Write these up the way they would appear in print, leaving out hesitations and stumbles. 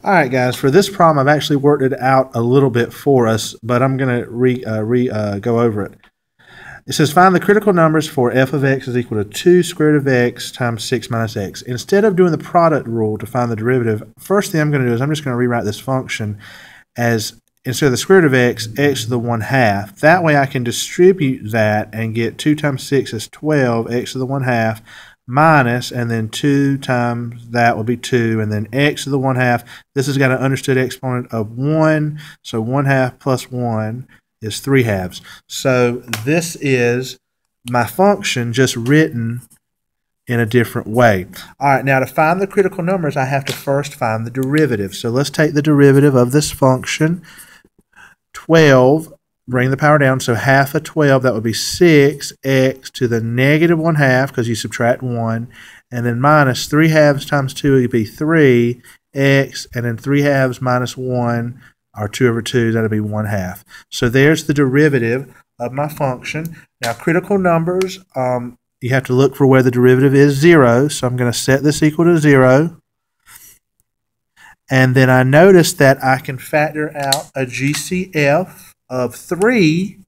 All right, guys, for this problem, I've actually worked it out a little bit for us, but I'm going to go over it. It says find the critical numbers for f of x is equal to 2 square root of x times 6 minus x. Instead of doing the product rule to find the derivative, first thing I'm going to do is I'm just going to rewrite this function as, instead of the square root of x, x to the 1/2. That way I can distribute that and get 2 times 6 is 12, x to the 1/2, minus, and then 2 times that will be 2, and then x to the 1/2. This has got an understood exponent of 1, so 1/2 plus 1 is 3/2. So this is my function just written in a different way. All right, now to find the critical numbers, I have to first find the derivative. So let's take the derivative of this function. 12, bring the power down, so half of 12, that would be 6x to the negative 1/2, because you subtract 1, and then minus 3/2 times 2 would be 3x, and then 3/2 minus 1, or 2 over 2, that'll be 1/2. So there's the derivative of my function. Now critical numbers, you have to look for where the derivative is 0, so I'm going to set this equal to 0. And then I notice that I can factor out a GCF of 3,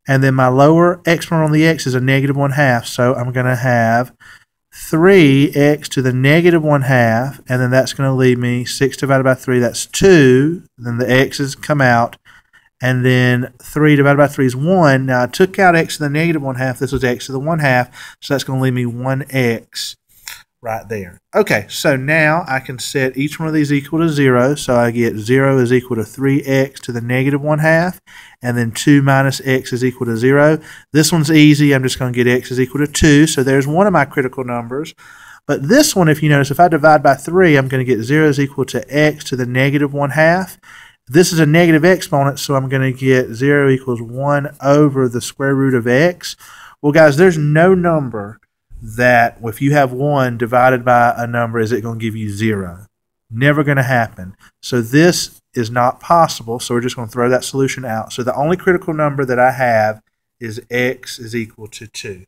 and then my lower exponent on the x is a negative 1/2, so I'm going to have 3x to the negative 1/2, and then that's going to leave me 6 divided by 3, that's 2, then the x's come out, and then 3 divided by 3 is 1. Now I took out x to the negative 1/2, this was x to the 1/2, so that's going to leave me 1x right there. Okay, so now I can set each one of these equal to 0, so I get 0 is equal to 3x to the negative 1/2, and then 2 minus x is equal to 0. This one's easy, I'm just going to get x is equal to 2, so there's one of my critical numbers. But this one, if you notice, if I divide by 3, I'm going to get 0 is equal to x to the negative 1/2. This is a negative exponent, so I'm going to get 0 equals 1 over the square root of x. Well, guys, there's no number that if you have 1 divided by a number, is it going to give you 0? Never going to happen. So this is not possible, so we're just going to throw that solution out. So the only critical number that I have is x is equal to 2.